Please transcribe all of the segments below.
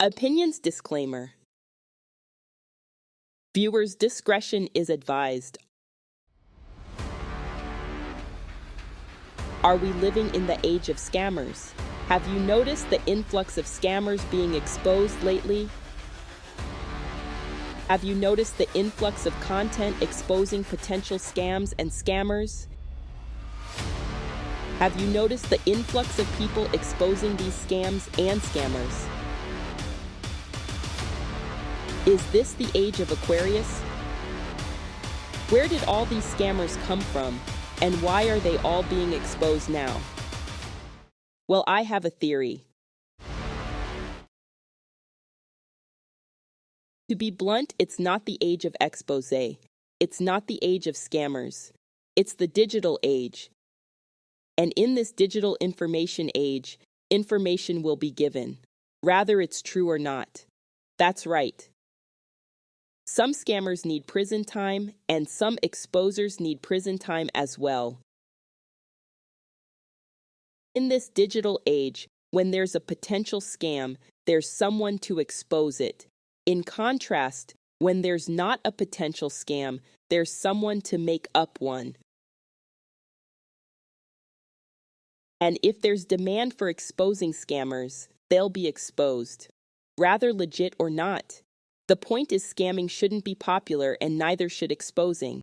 Opinions disclaimer. Viewers' discretion is advised. Are we living in the age of scammers? Have you noticed the influx of scammers being exposed lately? Have you noticed the influx of content exposing potential scams and scammers? Have you noticed the influx of people exposing these scams and scammers? Is this the age of Aquarius? Where did all these scammers come from, and why are they all being exposed now? Well, I have a theory. To be blunt, it's not the age of exposé. It's not the age of scammers. It's the digital age. And in this digital information age, information will be given, whether it's true or not. That's right. Some scammers need prison time, and some exposers need prison time as well. In this digital age, when there's a potential scam, there's someone to expose it. In contrast, when there's not a potential scam, there's someone to make up one. And if there's demand for exposing scammers, they'll be exposed. Rather legit or not. The point is scamming shouldn't be popular and neither should exposing.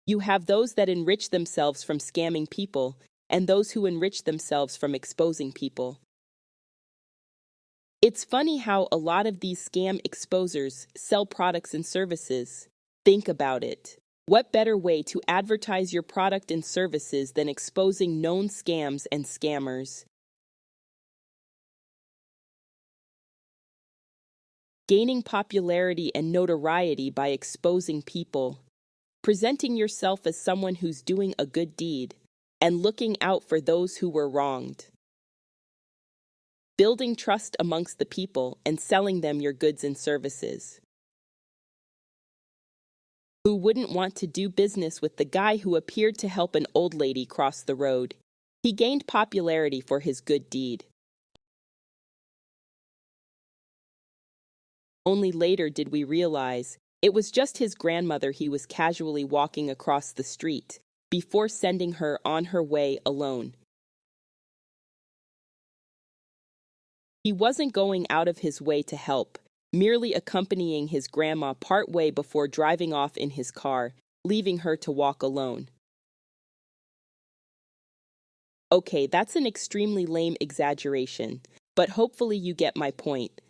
You have those that enrich themselves from scamming people and those who enrich themselves from exposing people. It's funny how a lot of these scam exposers sell products and services. Think about it. What better way to advertise your product and services than exposing known scams and scammers? Gaining popularity and notoriety by exposing people, presenting yourself as someone who's doing a good deed, and looking out for those who were wronged. Building trust amongst the people and selling them your goods and services. Who wouldn't want to do business with the guy who appeared to help an old lady cross the road? He gained popularity for his good deed. Only later did we realize it was just his grandmother he was casually walking across the street before sending her on her way alone. He wasn't going out of his way to help, merely accompanying his grandma partway before driving off in his car, leaving her to walk alone. Okay, that's an extremely lame exaggeration, but hopefully you get my point.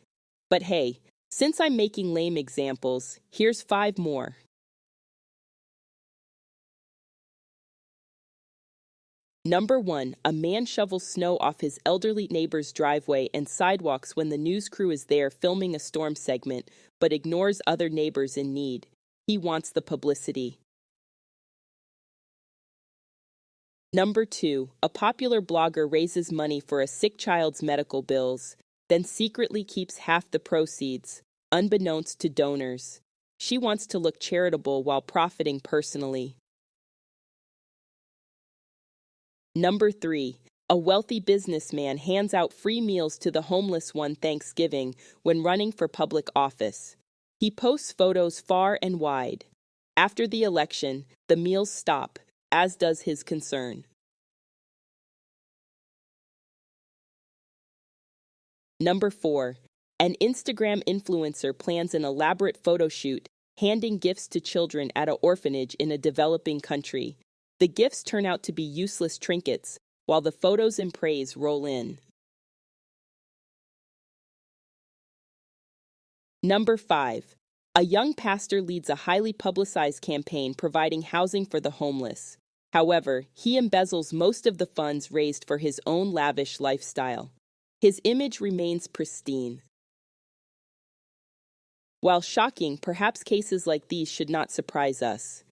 But hey, since I'm making lame examples, here's 5 more. Number 1, a man shovels snow off his elderly neighbor's driveway and sidewalks when the news crew is there filming a storm segment, but ignores other neighbors in need. He wants the publicity. Number 2, a popular blogger raises money for a sick child's medical bills, then secretly keeps half the proceeds, unbeknownst to donors. She wants to look charitable while profiting personally. Number 3, a wealthy businessman hands out free meals to the homeless one Thanksgiving when running for public office. He posts photos far and wide. After the election, the meals stop, as does his concern. Number 4, an Instagram influencer plans an elaborate photo shoot, handing gifts to children at an orphanage in a developing country. The gifts turn out to be useless trinkets, while the photos and praise roll in. Number 5, a young pastor leads a highly publicized campaign providing housing for the homeless. However, he embezzles most of the funds raised for his own lavish lifestyle. His image remains pristine. While shocking, perhaps cases like these should not surprise us.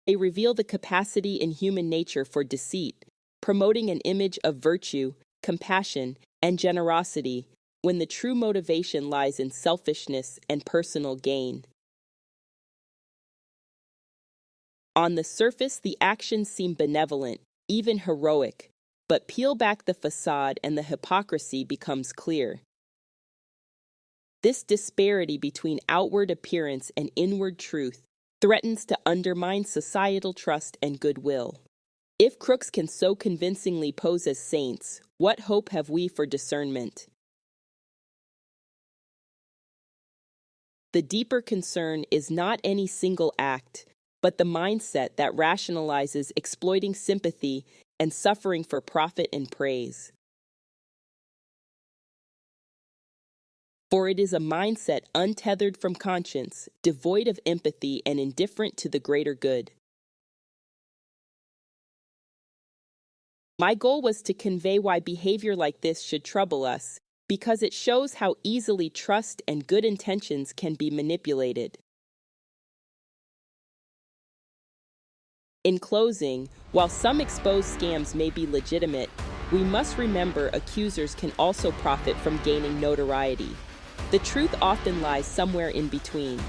They reveal the capacity in human nature for deceit, promoting an image of virtue, compassion, and generosity, when the true motivation lies in selfishness and personal gain. On the surface, the actions seem benevolent, even heroic, but peel back the facade and the hypocrisy becomes clear. This disparity between outward appearance and inward truth threatens to undermine societal trust and goodwill. If crooks can so convincingly pose as saints, what hope have we for discernment? The deeper concern is not any single act, but the mindset that rationalizes exploiting sympathy and suffering for profit and praise. For it is a mindset untethered from conscience, devoid of empathy, and indifferent to the greater good. My goal was to convey why behavior like this should trouble us, because it shows how easily trust and good intentions can be manipulated. In closing, while some exposed scams may be legitimate, we must remember accusers can also profit from gaining notoriety. The truth often lies somewhere in between.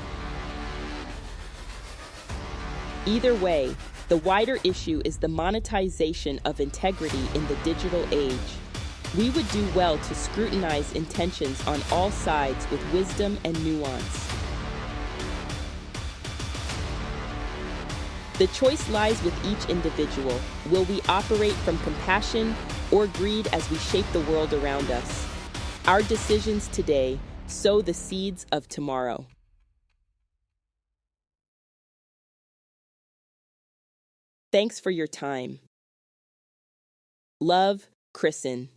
Either way, the wider issue is the monetization of integrity in the digital age. We would do well to scrutinize intentions on all sides with wisdom and nuance. The choice lies with each individual. Will we operate from compassion or greed as we shape the world around us? Our decisions today sow the seeds of tomorrow. Thanks for your time. Love, Kristen.